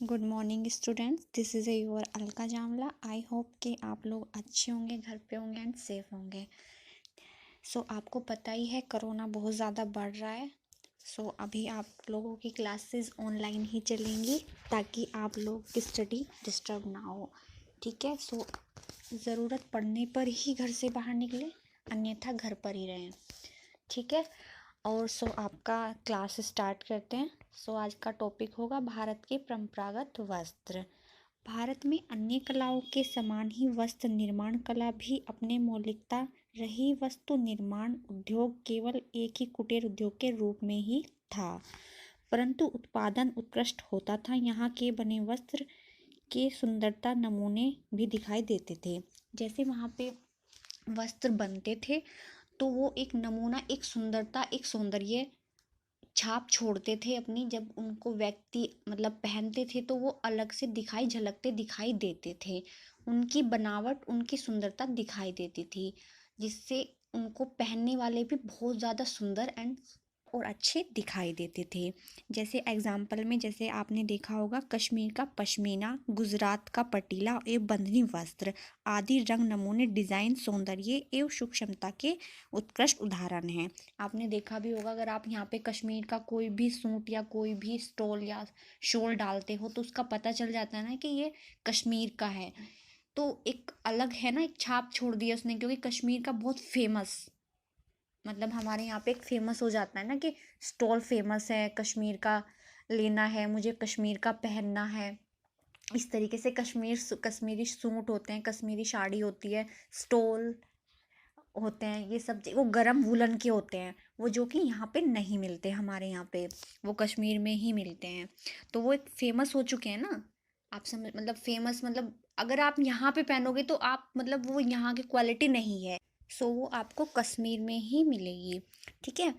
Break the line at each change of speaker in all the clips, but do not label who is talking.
Good morning students, this is your Alka Jamla. I hope कि आप लोग अच्छे होंगे, घर पे होंगे एंड सेफ होंगे। आपको पता ही है कोरोना बहुत ज़्यादा बढ़ रहा है। अभी आप लोगों की क्लासेस ऑनलाइन ही चलेंगी ताकि आप लोग की स्टडी डिस्टर्ब ना हो। ठीक है। ज़रूरत पड़ने पर ही घर से बाहर निकलें, अन्यथा घर पर ही रहें। ठीक है। और आपका क्लास स्टार्ट करते हैं। आज का टॉपिक होगा भारत के परंपरागत वस्त्र। भारत में अन्य कलाओं के समान ही वस्त्र निर्माण कला भी अपने मौलिकता रही। वस्तु निर्माण उद्योग केवल एक ही कुटीर उद्योग के रूप में ही था, परंतु उत्पादन उत्कृष्ट होता था। यहाँ के बने वस्त्र के सुंदरता नमूने भी दिखाई देते थे। जैसे वहाँ पे वस्त्र बनते थे तो वो एक नमूना, एक सुंदरता, एक सौंदर्य छाप छोड़ते थे अपनी। जब उनको व्यक्ति पहनते थे तो वो अलग से झलकते दिखाई देते थे। उनकी बनावट, उनकी सुंदरता दिखाई देती थी, जिससे उनको पहनने वाले भी बहुत ज़्यादा सुंदर और अच्छे दिखाई देते थे। जैसे एग्जाम्पल में, जैसे आपने देखा होगा, कश्मीर का पश्मीना, गुजरात का पटीला एवं बंधनी वस्त्र आदि रंग नमूने डिज़ाइन, सौंदर्य एवं सूक्ष्मता के उत्कृष्ट उदाहरण हैं। आपने देखा भी होगा, अगर आप यहाँ पे कश्मीर का कोई भी सूट या कोई भी स्टोल या शॉल डालते हो तो उसका पता चल जाता है ना कि ये कश्मीर का है। तो एक अलग है ना, एक छाप छोड़ दिया उसने, क्योंकि कश्मीर का बहुत फेमस, हमारे यहाँ पे एक फेमस हो जाता है ना कि स्टॉल फेमस है, कश्मीर का लेना है, मुझे कश्मीर का पहनना है। इस तरीके से कश्मीरी सूट होते हैं, कश्मीरी साड़ी होती है, स्टॉल होते हैं, ये सब वो गरम वूलन के होते हैं, वो जो कि यहाँ पे नहीं मिलते, हमारे यहाँ पे वो कश्मीर में ही मिलते हैं। तो वो एक फेमस हो चुके हैं ना। आप समझ, फेमस, अगर आप यहाँ पे पहनोगे तो आप वो यहाँ की क्वालिटी नहीं है। वो आपको कश्मीर में ही मिलेगी। ठीक है।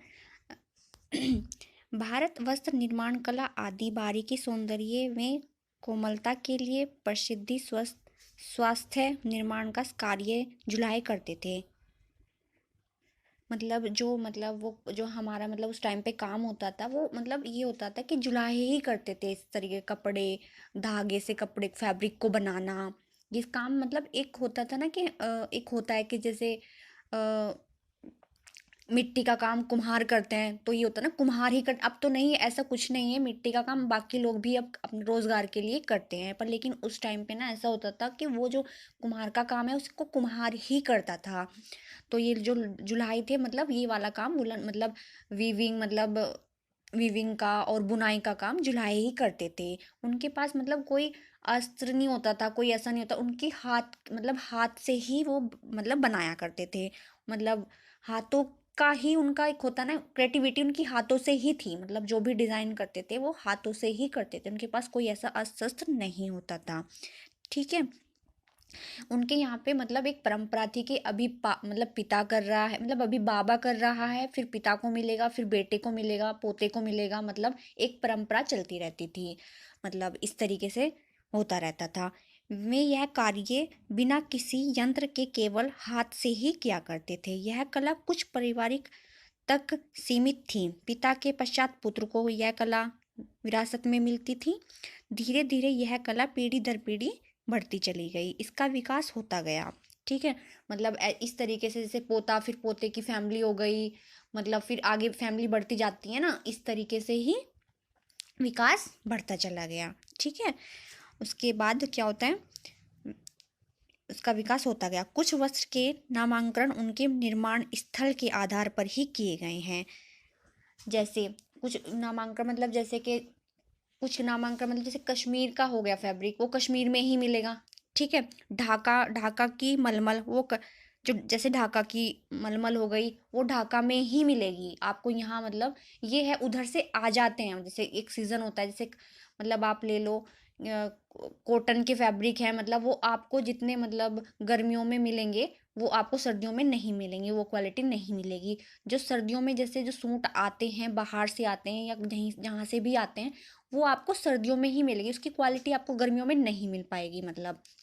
भारत वस्त्र निर्माण कला आदि बारीकी सौंदर्य में कोमलता के लिए प्रसिद्धि स्वास्थ्य निर्माण का कार्य जुलाहे करते थे। वो जो हमारा उस टाइम पे काम होता था, वो ये होता था कि जुलाहे ही करते थे। इस तरीके कपड़े, धागे से कपड़े फैब्रिक को बनाना, ये काम एक होता था ना कि एक होता है कि जैसे मिट्टी का काम कुम्हार करते हैं, तो ये होता है ना कुम्हार ही कर। अब तो नहीं, ऐसा कुछ नहीं है, मिट्टी का काम बाकी लोग भी अब अपने रोजगार के लिए करते हैं, पर लेकिन उस टाइम पे ना ऐसा होता था कि वो जो कुम्हार का काम है उसको कुम्हार ही करता था। तो ये जो जुलाई थे, ये वाला काम वुलन, वीविंग, वीविंग का और बुनाई का काम जुलाई ही करते थे। उनके पास कोई अस्त्र नहीं होता था, कोई ऐसा नहीं होता। उनकी हाथ से ही वो बनाया करते थे। हाथों का ही उनका एक होता ना, क्रिएटिविटी उनकी हाथों से ही थी। जो भी डिजाइन करते थे वो हाथों से ही करते थे, उनके पास कोई ऐसा अस्त्र शस्त्र नहीं होता था। ठीक है। उनके यहाँ पे एक परंपरा थी कि अभी पिता कर रहा है, अभी बाबा कर रहा है, फिर पिता को मिलेगा, फिर बेटे को मिलेगा, पोते को मिलेगा। एक परंपरा चलती रहती थी। इस तरीके से होता रहता था। वे यह कार्य बिना किसी यंत्र के केवल हाथ से ही किया करते थे। यह कला कुछ पारिवारिक तक सीमित थी। पिता के पश्चात पुत्र को यह कला विरासत में मिलती थी। धीरे धीरे यह कला पीढ़ी दर पीढ़ी बढ़ती चली गई, इसका विकास होता गया। ठीक है। इस तरीके से, जैसे पोता, फिर पोते की फैमिली हो गई, फिर आगे फैमिली बढ़ती जाती है ना, इस तरीके से ही विकास बढ़ता चला गया। ठीक है। उसके बाद क्या होता है, उसका विकास होता गया। कुछ वस्त्र के नामांकन उनके निर्माण स्थल के आधार पर ही किए गए हैं। जैसे कुछ नामांकन जैसे कि कुछ नामांकन जैसे कश्मीर का हो गया फैब्रिक, वो कश्मीर में ही मिलेगा। ठीक है। ढाका, ढाका की मलमल, जो जैसे ढाका की मलमल हो गई, वो ढाका में ही मिलेगी आपको। यहाँ ये है, उधर से आ जाते हैं। जैसे एक सीजन होता है, जैसे आप ले लो कॉटन के फैब्रिक है, वो आपको जितने गर्मियों में मिलेंगे वो आपको सर्दियों में नहीं मिलेंगे, वो क्वालिटी नहीं मिलेगी। जो सर्दियों में जैसे जो सूट आते हैं, बाहर से आते हैं या कहीं जहाँ से भी आते हैं, वो आपको सर्दियों में ही मिलेगी। उसकी क्वालिटी आपको गर्मियों में नहीं मिल पाएगी,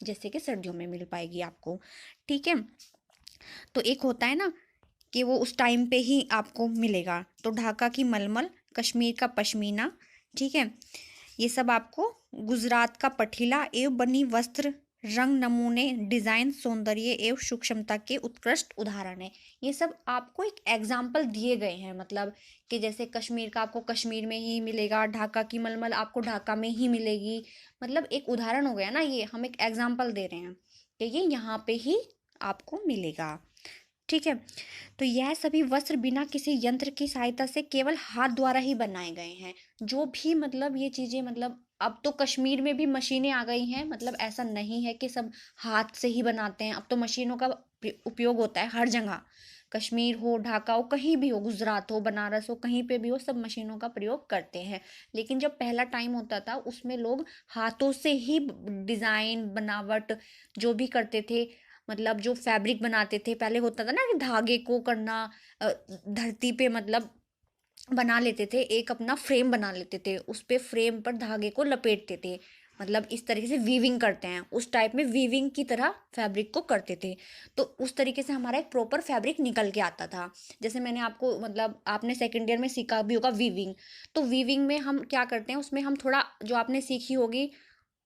जैसे कि सर्दियों में मिल पाएगी आपको। ठीक है। तो एक होता है ना कि वो उस टाइम पे ही आपको मिलेगा। तो ढाका की मलमल, कश्मीर का पश्मीना। ठीक है। ये सब आपको गुजरात का पठीला एवं बनी वस्त्र, रंग, नमूने, डिजाइन, सौंदर्य एवं सूक्ष्मता के उत्कृष्ट उदाहरण है। ये सब आपको एक एग्जाम्पल दिए गए हैं, मतलब कि जैसे कश्मीर का आपको कश्मीर में ही मिलेगा, ढाका की मलमल आपको ढाका में ही मिलेगी। मतलब एक उदाहरण हो गया ना, ये हम एक एग्जाम्पल दे रहे हैं कि ये यहाँ पे ही आपको मिलेगा। ठीक है। तो यह सभी वस्त्र बिना किसी यंत्र की सहायता से केवल हाथ द्वारा ही बनाए गए हैं। जो भी मतलब ये चीजें, मतलब अब तो कश्मीर में भी मशीनें आ गई हैं, मतलब ऐसा नहीं है कि सब हाथ से ही बनाते हैं, अब तो मशीनों का उपयोग होता है हर जगह। कश्मीर हो, ढाका हो, कहीं भी हो, गुजरात हो, बनारस हो, कहीं पे भी हो, सब मशीनों का प्रयोग करते हैं। लेकिन जब पहला टाइम होता था उसमें लोग हाथों से ही डिजाइन बनावट जो भी करते थे, मतलब जो फैब्रिक बनाते थे, पहले होता था ना कि धागे को करना, धरती पे मतलब बना लेते थे, एक अपना फ्रेम बना लेते थे, उस पे फ्रेम पर धागे को लपेटते थे, मतलब इस तरीके से वीविंग करते हैं, उस टाइप में वीविंग की तरह फैब्रिक को करते थे। तो उस तरीके से हमारा एक प्रॉपर फैब्रिक निकल के आता था। जैसे मैंने आपको, मतलब आपने सेकेंड ईयर में सीखा भी होगा वीविंग। तो वीविंग में हम क्या करते हैं, उसमें हम थोड़ा जो आपने सीखी होगी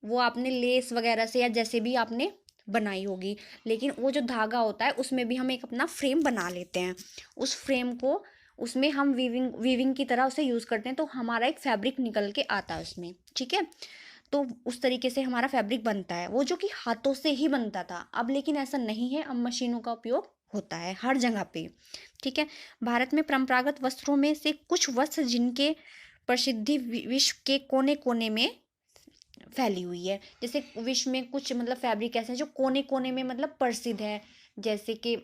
वो आपने लेस वगैरह से या जैसे भी आपने बनाई होगी, लेकिन वो जो धागा होता है उसमें भी हम एक अपना फ्रेम बना लेते हैं। उस फ्रेम को उसमें हम वीविंग वीविंग की तरह उसे यूज़ करते हैं, तो हमारा एक फैब्रिक निकल के आता है उसमें। ठीक है। तो उस तरीके से हमारा फैब्रिक बनता है, वो जो कि हाथों से ही बनता था। अब लेकिन ऐसा नहीं है, अब मशीनों का उपयोग होता है हर जगह पे। ठीक है। भारत में परंपरागत वस्त्रों में से कुछ वस्त्र जिनके प्रसिद्धि विश्व के कोने कोने में फैली हुई है। जैसे विश्व में कुछ मतलब फैब्रिक ऐसे हैं जो कोने कोने में मतलब प्रसिद्ध है। जैसे कि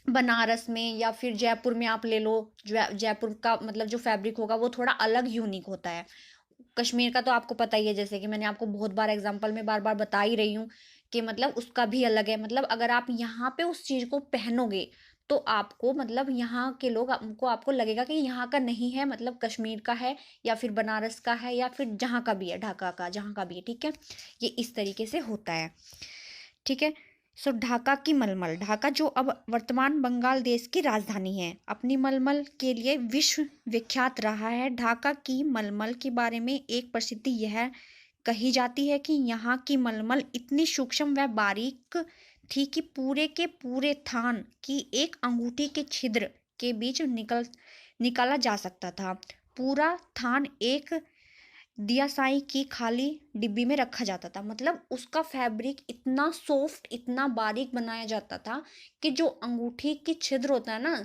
बनारस में या फिर जयपुर में आप ले लो, जयपुर का मतलब जो फैब्रिक होगा वो थोड़ा अलग यूनिक होता है। कश्मीर का तो आपको पता ही है, जैसे कि मैंने आपको बहुत बार एग्जांपल में बार बार बता ही रही हूँ कि मतलब उसका भी अलग है। मतलब अगर आप यहाँ पे उस चीज को पहनोगे तो आपको मतलब यहाँ के लोग आपको लगेगा कि यहाँ का नहीं है, मतलब कश्मीर का है या फिर बनारस का है या फिर जहाँ का भी है, ढाका का जहाँ का भी है। ठीक है। ये इस तरीके से होता है। ठीक है। सो ढाका की मलमल, ढाका जो अब वर्तमान बंगाल देश की राजधानी है, अपनी मलमल के लिए विश्व विख्यात रहा है। ढाका की मलमल के बारे में एक प्रसिद्धि यह कही जाती है कि यहाँ की मलमल इतनी सूक्ष्म व बारीक थी कि पूरे के पूरे थान की एक अंगूठी के छिद्र के बीच निकाला जा सकता था। पूरा थान एक दियासाई की खाली डिब्बी में रखा जाता था। मतलब उसका फैब्रिक इतना सॉफ्ट, इतना बारीक बनाया जाता था कि जो अंगूठी की छिद्र होता है ना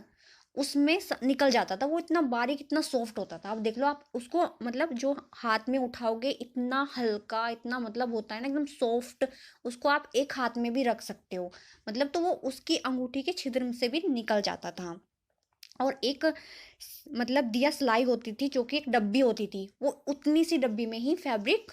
उसमें निकल जाता था। वो इतना बारीक, इतना सॉफ्ट होता था। अब देख लो आप उसको, मतलब जो हाथ में उठाओगे इतना हल्का, इतना मतलब होता है ना एकदम सॉफ्ट, उसको आप एक हाथ में भी रख सकते हो। मतलब तो वो उसकी अंगूठी के छिद्र से भी निकल जाता था। और एक मतलब दिया सिलाई होती थी जो कि एक डब्बी होती थी, वो उतनी सी डब्बी में ही फैब्रिक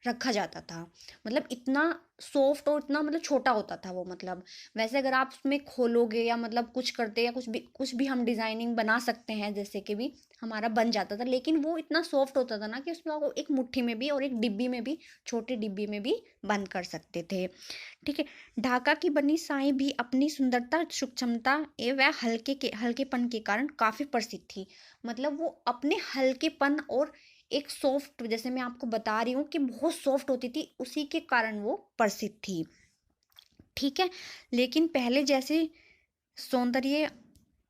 रखा जाता था। मतलब इतना सॉफ्ट और इतना मतलब छोटा होता था वो। मतलब वैसे अगर आप उसमें खोलोगे या मतलब कुछ करते या कुछ भी हम डिजाइनिंग बना सकते हैं, जैसे कि भी हमारा बन जाता था। लेकिन वो इतना सॉफ्ट होता था ना कि उसमें आप एक मुट्ठी में भी और एक डिब्बी में भी, छोटी डिब्बी में भी बंद कर सकते थे। ठीक है। ढाका की बनी साई भी अपनी सुंदरता, सूक्ष्मता एवं हल्केपन के कारण काफी प्रसिद्ध थी। मतलब वो अपने हल्केपन और एक सॉफ्ट, जैसे मैं आपको बता रही हूँ कि बहुत सॉफ्ट होती थी, उसी के कारण वो प्रसिद्ध थी। ठीक है। लेकिन पहले जैसे सौंदर्य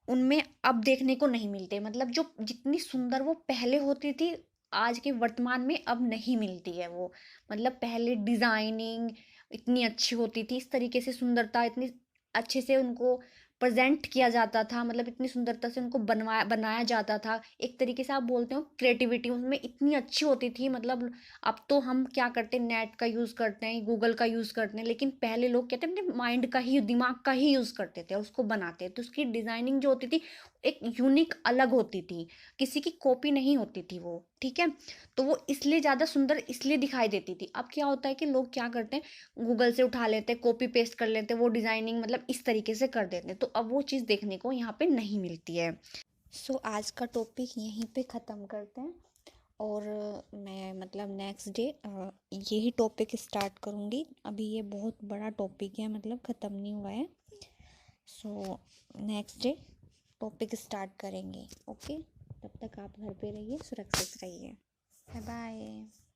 उनमें अब देखने को नहीं मिलते। मतलब जो जितनी सुंदर वो पहले होती थी, आज के वर्तमान में अब नहीं मिलती है वो। मतलब पहले डिजाइनिंग इतनी अच्छी होती थी, इस तरीके से सुंदरता इतनी अच्छे से उनको प्रेजेंट किया जाता था, मतलब इतनी सुंदरता से उनको बनवाया बनाया जाता था। एक तरीके से आप बोलते हो क्रिएटिविटी उनमें इतनी अच्छी होती थी। मतलब अब तो हम क्या करते हैं, नेट का यूज़ करते हैं, गूगल का यूज़ करते हैं, लेकिन पहले लोग कहते हैं अपने माइंड का ही, दिमाग का ही यूज़ करते थे और उसको बनाते थे। तो उसकी डिज़ाइनिंग जो होती थी एक यूनिक अलग होती थी, किसी की कॉपी नहीं होती थी वो। ठीक है। तो वो इसलिए ज़्यादा सुंदर इसलिए दिखाई देती थी। अब क्या होता है कि लोग क्या करते हैं, गूगल से उठा लेते हैं, कॉपी पेस्ट कर लेते हैं, वो डिज़ाइनिंग मतलब इस तरीके से कर देते हैं। तो अब वो चीज़ देखने को यहाँ पे नहीं मिलती है। सो आज का टॉपिक यहीं पे ख़त्म करते हैं। और मैं मतलब नेक्स्ट डे यही टॉपिक स्टार्ट करूँगी। अभी ये बहुत बड़ा टॉपिक है, मतलब ख़त्म नहीं हुआ है। So next day topic start करेंगे। ओके। तब तक आप घर पे रहिए, सुरक्षित रहिए। Bye bye.